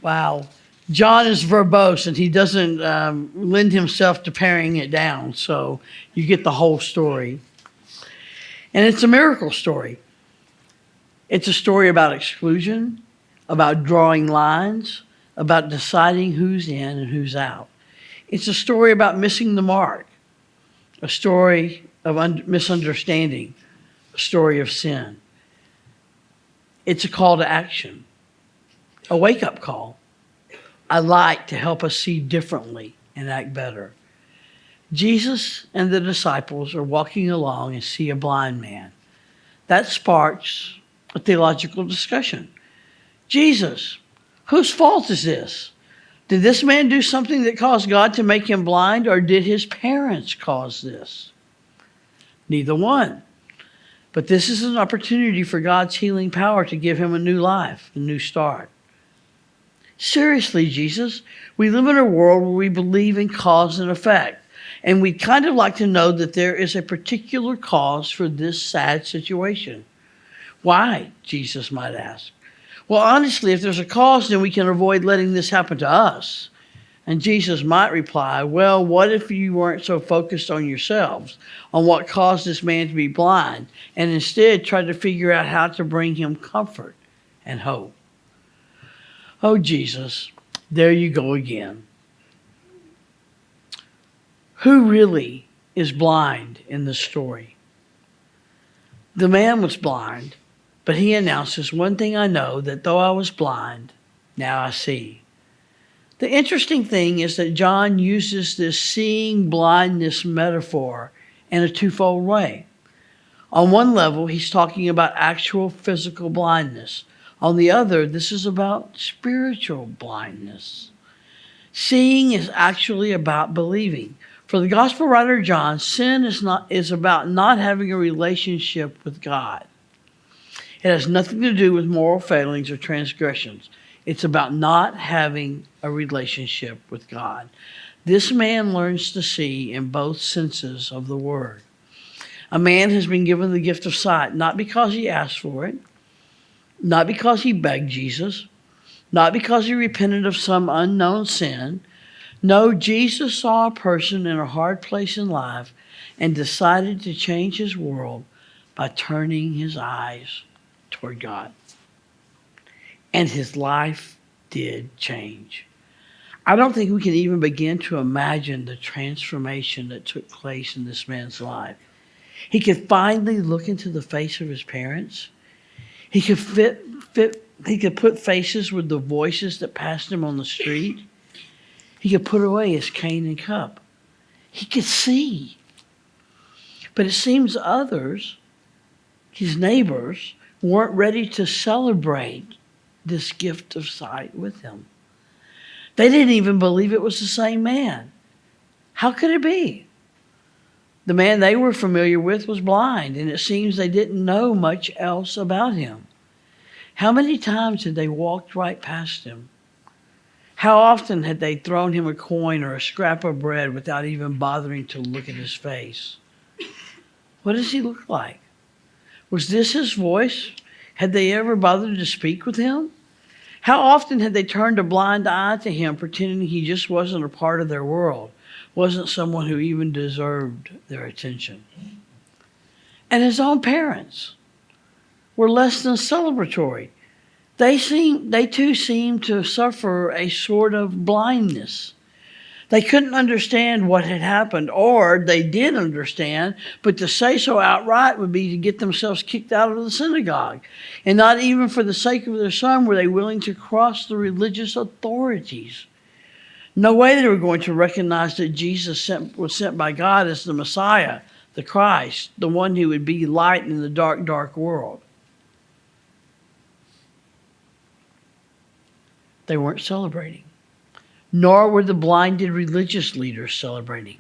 Wow. John is verbose and he doesn't lend himself to paring it down. So you get the whole story. And it's a miracle story. It's a story about exclusion, about drawing lines, about deciding who's in and who's out. It's a story about missing the mark, a story of misunderstanding, a story of sin. It's a call to action, a wake-up call, a light to help us see differently and act better. Jesus and the disciples are walking along and see a blind man. That sparks a theological discussion. Jesus, whose fault is this? Did this man do something that caused God to make him blind, or did his parents cause this? Neither one. But this is an opportunity for God's healing power to give him a new life, a new start. Seriously, Jesus, we live in a world where we believe in cause and effect, and we'd kind of like to know that there is a particular cause for this sad situation. Why, Jesus might ask. Well, honestly, if there's a cause, then we can avoid letting this happen to us. And Jesus might reply, well, what if you weren't so focused on yourselves, on what caused this man to be blind, and instead tried to figure out how to bring him comfort and hope? Oh, Jesus, there you go again. Who really is blind in this story? The man was blind, but he announces, one thing I know, that though I was blind, now I see. The interesting thing is that John uses this seeing blindness metaphor in a twofold way. On one level, he's talking about actual physical blindness. On the other, this is about spiritual blindness. Seeing is actually about believing. For the gospel writer John, sin is about not having a relationship with God. It has nothing to do with moral failings or transgressions. It's about not having a relationship with God. This man learns to see in both senses of the word. A man has been given the gift of sight, not because he asked for it, not because he begged Jesus, not because he repented of some unknown sin. No, Jesus saw a person in a hard place in life and decided to change his world by turning his eyes toward God. And his life did change. I don't think we can even begin to imagine the transformation that took place in this man's life. He could finally look into the face of his parents. He could he could put faces with the voices that passed him on the street. He could put away his cane and cup. He could see. But it seems others, his neighbors, weren't ready to celebrate this gift of sight with him. They didn't even believe it was the same man. How could it be? The man they were familiar with was blind, and it seems they didn't know much else about him. How many times had they walked right past him? How often had they thrown him a coin or a scrap of bread without even bothering to look at his face? What does he look like? Was this his voice? Had they ever bothered to speak with him? How often had they turned a blind eye to him, pretending he just wasn't a part of their world, wasn't someone who even deserved their attention? And his own parents were less than celebratory. They too seemed to suffer a sort of blindness. They couldn't understand what had happened, or they did understand, but to say so outright would be to get themselves kicked out of the synagogue. And not even for the sake of their son were they willing to cross the religious authorities. No way they were going to recognize that Jesus was sent by God as the Messiah, the Christ, the one who would be light in the dark, dark world. They weren't celebrating. Nor were the blinded religious leaders celebrating.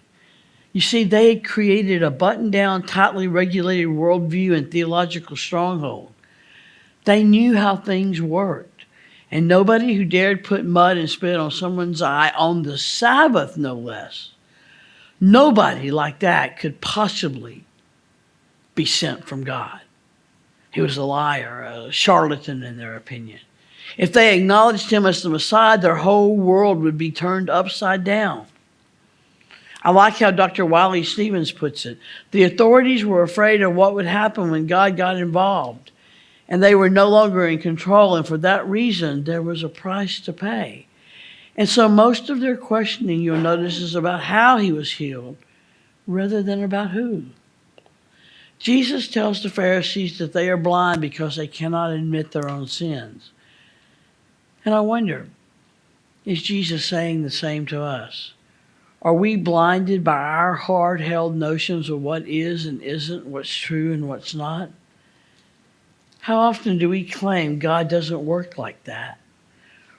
You see, they had created a buttoned-down, tightly regulated worldview and theological stronghold. They knew how things worked, and nobody who dared put mud and spit on someone's eye on the Sabbath, no less, nobody like that could possibly be sent from God. He was a liar, a charlatan in their opinion. If they acknowledged him as the Messiah, their whole world would be turned upside down. I like how Dr. Wiley Stevens puts it. The authorities were afraid of what would happen when God got involved, and they were no longer in control, and for that reason, there was a price to pay. And so most of their questioning, you'll notice, is about how he was healed rather than about who. Jesus tells the Pharisees that they are blind because they cannot admit their own sins. And I wonder, is Jesus saying the same to us? Are we blinded by our hard-held notions of what is and isn't, what's true and what's not? How often do we claim God doesn't work like that?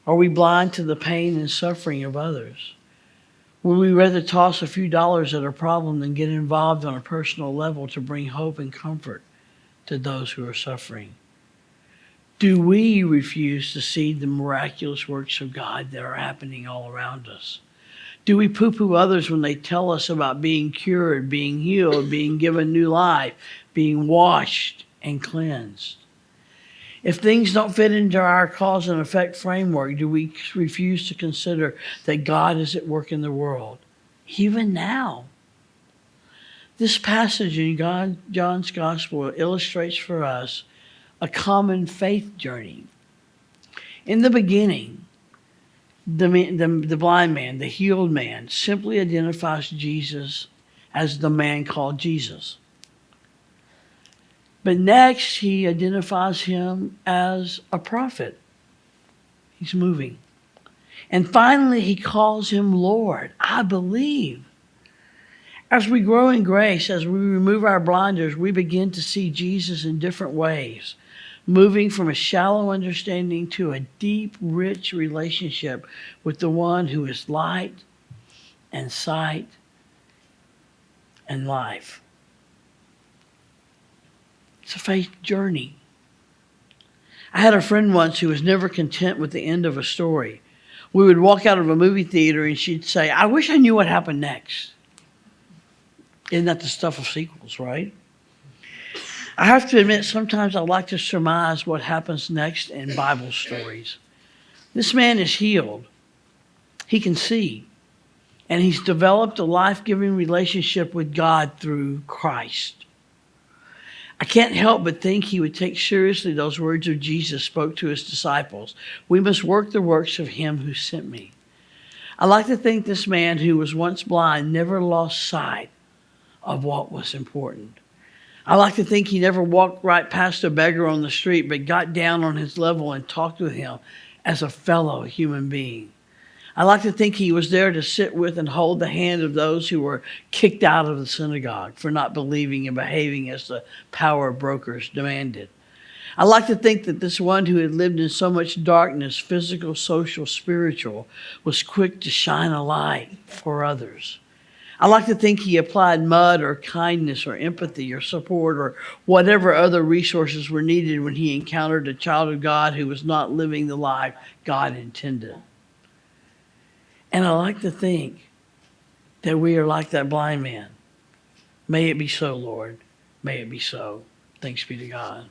Are we blind to the pain and suffering of others? Would we rather toss a few dollars at a problem than get involved on a personal level to bring hope and comfort to those who are suffering? Do we refuse to see the miraculous works of God that are happening all around us? Do we poo-poo others when they tell us about being cured, being healed, being given new life, being washed and cleansed? If things don't fit into our cause and effect framework, do we refuse to consider that God is at work in the world, even now? This passage in John's Gospel illustrates for us a common faith journey. In the beginning, the blind man, the healed man, simply identifies Jesus as the man called Jesus. But next, he identifies him as a prophet. He's moving. And finally, he calls him Lord. I believe. As we grow in grace, as we remove our blinders, we begin to see Jesus in different ways, moving from a shallow understanding to a deep, rich relationship with the one who is light and sight and life. It's a faith journey. I had a friend once who was never content with the end of a story. We would walk out of a movie theater and she'd say, I wish I knew what happened next. Isn't that the stuff of sequels, right? I have to admit, sometimes I like to surmise what happens next in Bible stories. This man is healed. He can see. And he's developed a life-giving relationship with God through Christ. I can't help but think he would take seriously those words of Jesus spoke to his disciples. We must work the works of him who sent me. I like to think this man who was once blind never lost sight of what was important. I like to think he never walked right past a beggar on the street, but got down on his level and talked with him as a fellow human being. I like to think he was there to sit with and hold the hand of those who were kicked out of the synagogue for not believing and behaving as the power brokers demanded. I like to think that this one who had lived in so much darkness, physical, social, spiritual, was quick to shine a light for others. I like to think he applied mud or kindness or empathy or support or whatever other resources were needed when he encountered a child of God who was not living the life God intended. And I like to think that we are like that blind man. May it be so, Lord. May it be so. Thanks be to God.